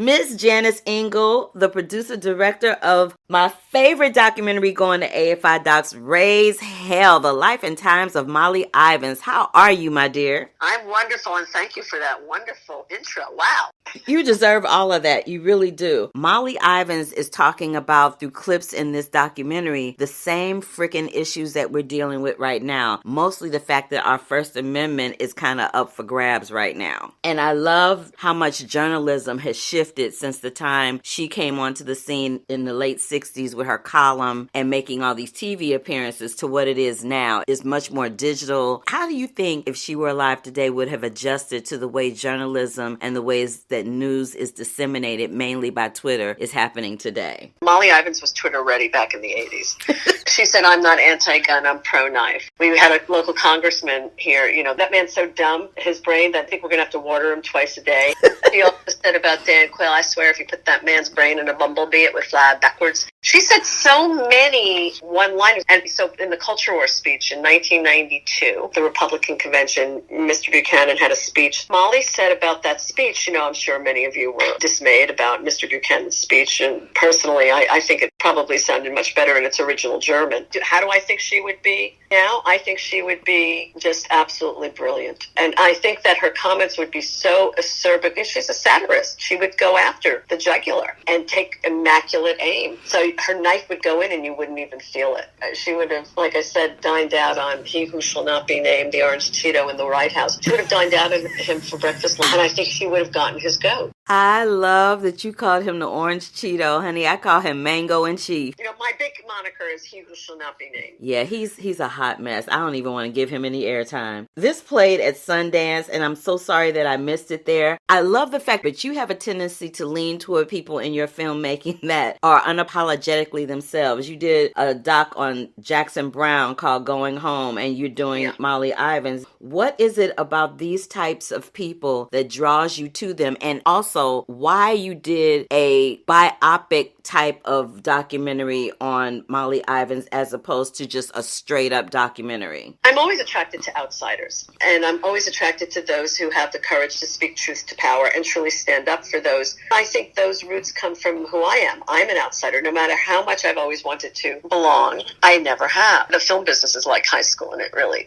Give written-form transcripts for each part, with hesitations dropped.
Miss Janice Engel, the producer-director of my favorite documentary going to AFI Docs, Raise Hell, The Life and Times of Molly Ivins. How are you, my dear? I'm wonderful, and thank you for that wonderful intro. Wow. You deserve all of that. You really do. Molly Ivins is talking about, through clips in this documentary, the same freaking issues that we're dealing with right now. Mostly the fact that our First Amendment is kind of up for grabs right now. And I love how much journalism has shifted since the time she came onto the scene in the late 60s with her column and making all these TV appearances to what it is now. It's much more digital. How do you think, if she were alive today, would have adjusted to the way journalism and the ways that news is disseminated mainly by Twitter is happening today? Molly Ivins was Twitter ready back in the 80s. She said, I'm not anti-gun, I'm pro-knife. We had a local congressman here, that man's so dumb, his brain, that I think we're going to have to water him twice a day. She also said about Dan Quayle, I swear if you put that man's brain in a bumblebee, it would fly backwards. She said so many one-liners. And so in the Culture War speech in 1992, the Republican convention, Mr. Buchanan had a speech. Molly said about that speech, I'm sure many of you were dismayed about Mr. Buchanan's speech. And personally, I think it probably sounded much better in its original German. How do I think she would be now? I think she would be just absolutely brilliant. And I think that her comments would be so acerbic. She's a satirist. She would go after the jugular and take immaculate aim. So her knife would go in and you wouldn't even feel it. She would have, like I said, dined out on He Who Shall Not Be Named, the Orange Cheeto in the White House. She would have dined out on him for breakfast, and I think she would have gotten his goat. I love that you called him the Orange Cheeto, honey. I call him Mango in Chief. My big moniker is He Who Shall Not Be Named. Yeah, he's a hot mess. I don't even want to give him any airtime. This played at Sundance, and I'm so sorry that I missed it there. I love the fact that you have a tendency to lean toward people in your filmmaking that are unapologetically themselves. You did a doc on Jackson Browne called Going Home, and you're doing Molly Ivins. What is it about these types of people that draws you to them? And also, why you did a biopic type of documentary on Molly Ivins as opposed to just a straight up documentary? I'm always attracted to outsiders, and I'm always attracted to those who have the courage to speak truth to power and truly stand up for those. I think those roots come from who I am. I'm an outsider. No matter how much I've always wanted to belong, I never have. The film business is like high school, and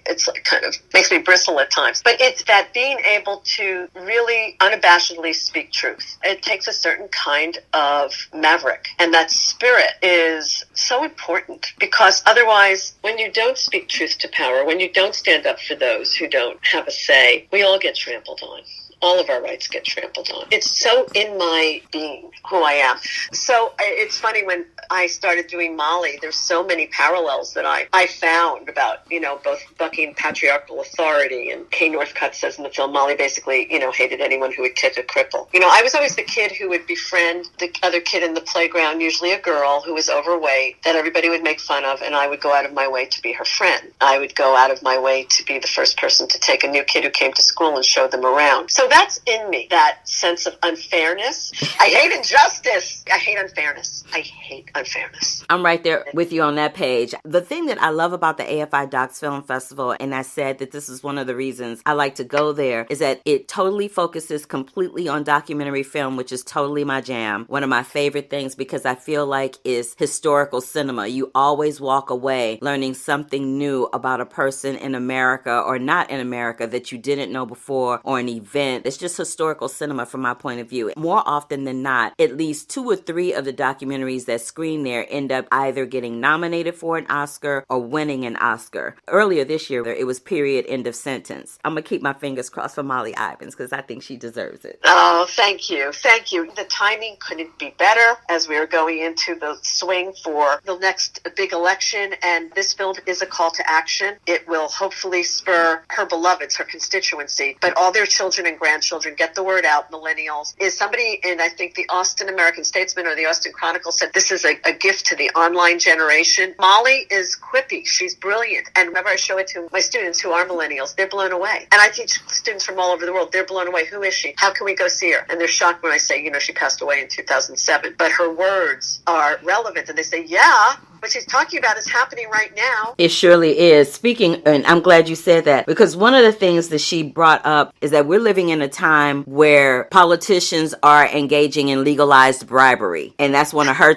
it's like kind of makes me bristle at times. But it's that being able to really unabashedly speak truth. It takes a certain kind of maverick. And that spirit is so important, because otherwise, when you don't speak truth to power, when you don't stand up for those who don't have a say, we all get trampled on. All of our rights get trampled on. It's so in my being, who I am. So it's funny, when I started doing Molly, there's so many parallels that I found about, both bucking patriarchal authority. And Kay Northcutt says in the film, Molly basically, hated anyone who would kick a cripple. I was always the kid who would befriend the other kid in the playground, usually a girl who was overweight, that everybody would make fun of, and I would go out of my way to be her friend. I would go out of my way to be the first person to take a new kid who came to school and show them around. So that's in me, that sense of unfairness. I hate injustice. I hate unfairness. I hate unfairness. I'm right there with you on that page. The thing that I love about the AFI Docs Film Festival, and I said that this is one of the reasons I like to go there, is that it totally focuses completely on documentary film, which is totally my jam. One of my favorite things, because I feel like it's historical cinema. You always walk away learning something new about a person in America or not in America that you didn't know before, or an event. It's just historical cinema from my point of view. More often than not, at least 2 or 3 of the documentaries that screen there end up either getting nominated for an Oscar or winning an Oscar. Earlier this year, it was Period, End of Sentence. I'm going to keep my fingers crossed for Molly Ivins, because I think she deserves it. Oh, thank you. Thank you. The timing couldn't be better as we are going into the swing for the next big election, and this film is a call to action. It will hopefully spur her beloveds, her constituency, but all their children and grandchildren, get the word out, millennials. Is somebody in, I think, the Austin American Statesman or the Austin Chronicle said this is a gift to the online generation. Molly is quippy. She's brilliant. And whenever I show it to my students who are millennials, they're blown away. And I teach students from all over the world. They're blown away. Who is she? How can we go see her? And they're shocked when I say, she passed away in 2007. But her words are relevant. And they say, yeah, what she's talking about is happening right now. It surely is. Speaking, and I'm glad you said that, because one of the things that she brought up is that we're living in a time where politicians are engaging in legalized bribery. And that's one of her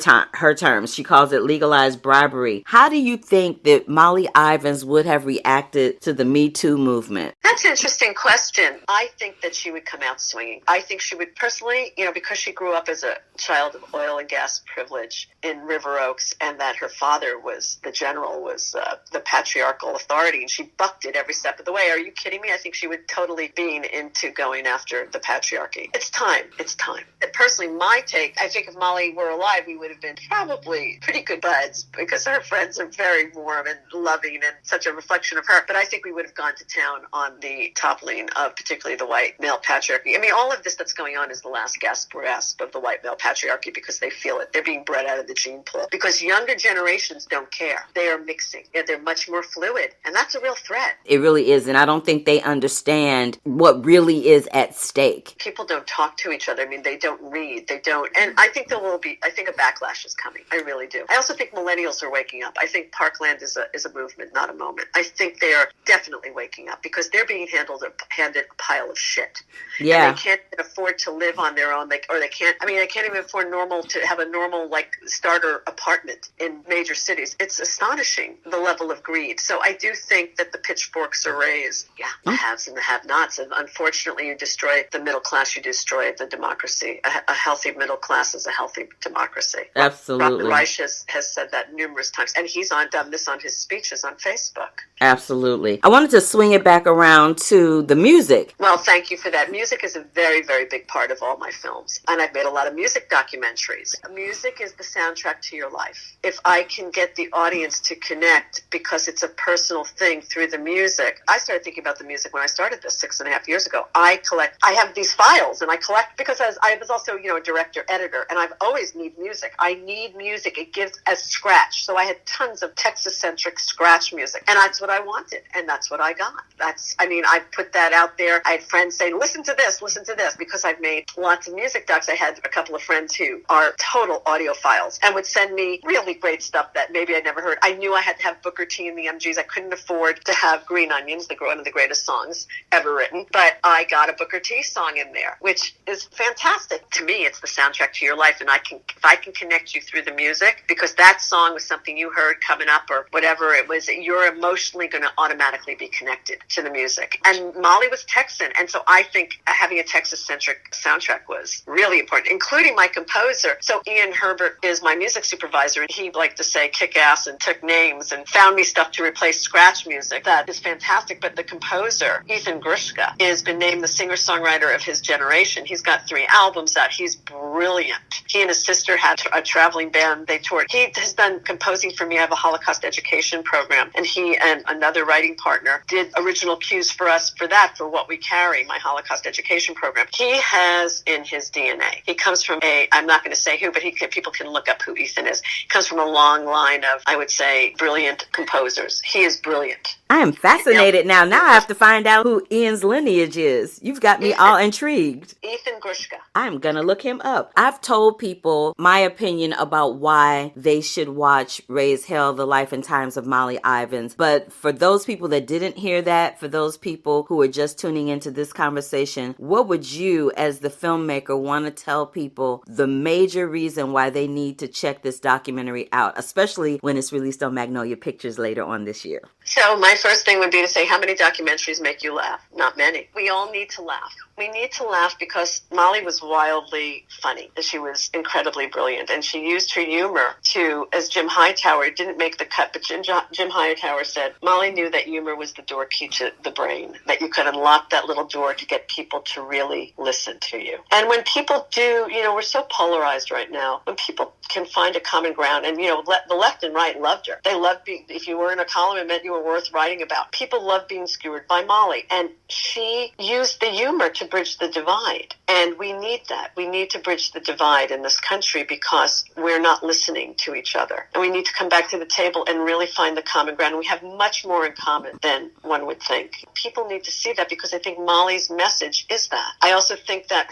terms. She calls it legalized bribery. How do you think that Molly Ivins would have reacted to the Me Too movement? That's an interesting question. I think that she would come out swinging. I think she would personally, because she grew up as a child of oil and gas privilege in River Oaks, and that her father was the general, was the patriarchal authority, and she bucked it every step of the way. Are you kidding me? I think she would totally bean into going after the patriarchy. It's time. It's time. And personally, my take, I think if Molly were alive, we would have been probably pretty good buds, because her friends are very warm and loving and such a reflection of her. But I think we would have gone to town on the toppling of particularly the white male patriarchy. I mean, all of this that's going on is the last gasp of the white male patriarchy, because they feel it. They're being bred out of the gene pool. Because younger generations don't care. They are mixing. They're much more fluid. And that's a real threat. It really is. And I don't think they understand what really is at stake. People don't talk to each other. I mean, they don't read. They don't. And I think I think a backlash is coming. I really do. I also think millennials are waking up. I think Parkland is a movement, not a moment. I think they are definitely waking up, because they're being handed a pile of shit. Yeah. And they can't afford to live on their own. They can't even afford to have a normal, starter apartment in major cities. It's astonishing, the level of greed. So I do think that the pitchforks are raised. Yeah, the haves and the have-nots. And unfortunately, you destroy the middle class, you destroy the democracy. A healthy middle class is a healthy democracy. Absolutely. Robert Reich has said that numerous times, and he's done this on his speeches on Facebook. Absolutely. I wanted to swing it back around to the music. Well, thank you for that. Music is a very, very big part of all my films, and I've made a lot of music documentaries. Music is the soundtrack to your life. If I can get the audience to connect because it's a personal thing through the music. I started thinking about the music when I started this 6.5 years ago. I have these files, and I collect, because I was also, a director, editor, and I've always need music. I need music. It gives a scratch. So I had tons of Texas-centric scratch music, and that's what I wanted, and that's what I got. I put that out there. I had friends saying, listen to this, because I've made lots of music docs. I had a couple of friends who are total audiophiles and would send me really great stuff that maybe I'd never heard. I knew I had to have Booker T and the MGs. I couldn't afford to have Green Onions, one of the greatest songs ever written, but I got a Booker T song in there, which is fantastic. To me, it's the soundtrack to your life, and if I can connect you through the music, because that song was something you heard coming up or whatever it was, you're emotionally going to automatically be connected to the music. And Molly was Texan, and so I think having a Texas-centric soundtrack was really important, including my composer. So Ian Herbert is my music supervisor, and he liked to say kick ass and took names and found me stuff to replace scratch music. That is fantastic. But the composer, Ethan Grushka, has been named the singer-songwriter of his generation. He's got 3 albums out. He's brilliant. He and his sister had a traveling band. They toured. He has done composing for me. I have a Holocaust education program, and he and another writing partner did original cues for us for What We Carry, my Holocaust education program. He has in his DNA. He comes from I'm not going to say who, but people can look up who Ethan is. He comes from a long line of, I would say, brilliant composers. He is brilliant. I am fascinated now. Now I have to find out who Ian's lineage is. You've got me all intrigued. Ethan Grushka. I'm going to look him up. I've told people my opinion about why they should watch Raise Hell, The Life and Times of Molly Ivins. But for those people that didn't hear that, for those people who are just tuning into this conversation, what would you, as the filmmaker, want to tell people the major reason why they need to check this documentary out, especially when it's released on Magnolia Pictures later on this year? So my first thing would be to say, how many documentaries make you laugh? Not many. We all need to laugh. We need to laugh because Molly was wildly funny. She was incredibly brilliant, and she used her humor to, as Jim Hightower didn't make the cut, but Jim Hightower said, Molly knew that humor was the door key to the brain, that you could unlock that little door to get people to really listen to you. And when people do, we're so polarized right now, when people can find a common ground, and the left and right loved her. They loved if you were in a column, it meant you were worth writing about. People love being skewered by Molly, and she used the humor to bridge the divide. And we need that. We need to bridge the divide in this country because we're not listening to each other. And we need to come back to the table and really find the common ground. We have much more in common than one would think. People need to see that because I think Molly's message is that. I also think that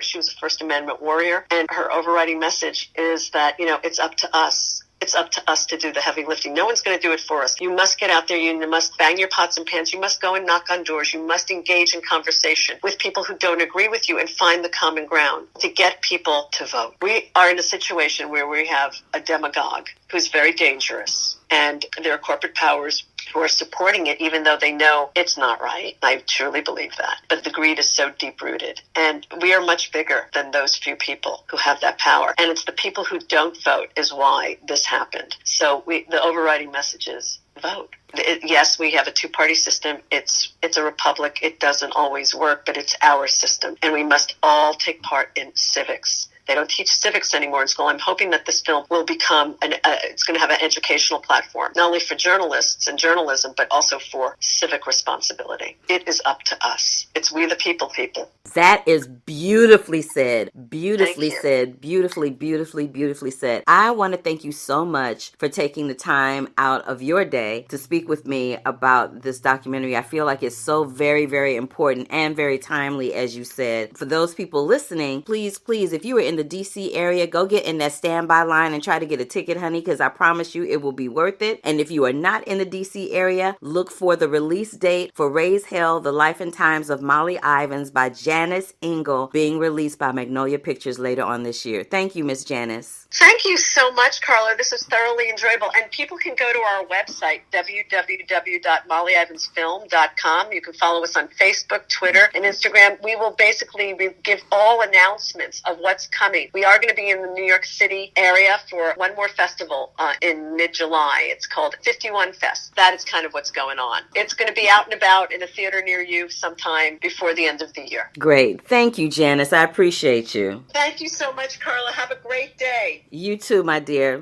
she was a First Amendment warrior, and her overriding message is that, it's up to us It's up to us to do the heavy lifting. No one's going to do it for us. You must get out there. You must bang your pots and pans. You must go and knock on doors. You must engage in conversation with people who don't agree with you and find the common ground to get people to vote. We are in a situation where we have a demagogue who's very dangerous, and there are corporate powers who are supporting it even though they know it's not right. I truly believe that. But the greed is so deep-rooted. And we are much bigger than those few people who have that power. And it's the people who don't vote is why this happened. So the overriding message is vote. Yes, we have a two-party system. It's a republic. It doesn't always work, but it's our system. And we must all take part in civics. They don't teach civics anymore in school. I'm hoping that this film will become it's going to have an educational platform, not only for journalists and journalism, but also for civic responsibility. It is up to us. It's we the people. That is beautifully said. Beautifully said. Beautifully, beautifully, beautifully said. I want to thank you so much for taking the time out of your day to speak with me about this documentary. I feel like it's so very, very important and very timely, as you said. For those people listening, please, if you were in the DC area, go get in that standby line and try to get a ticket, honey, because I promise you it will be worth it. And if you are not in the DC area, look for the release date for Raise Hell, The Life and Times of Molly Ivins by Janice Engel, being released by Magnolia Pictures later on this year. Thank you, Miss Janice. Thank you so much, Carla. This is thoroughly enjoyable. And people can go to our website, www.mollyivinsfilm.com. You can follow us on Facebook, Twitter, and Instagram. We will basically give all announcements of what's coming. We are going to be in the New York City area for one more festival in mid-July. It's called 51 Fest. That is kind of what's going on. It's going to be out and about in a theater near you sometime before the end of the year. Great. Thank you, Janice. I appreciate you. Thank you so much, Carla. Have a great day. You too, my dear.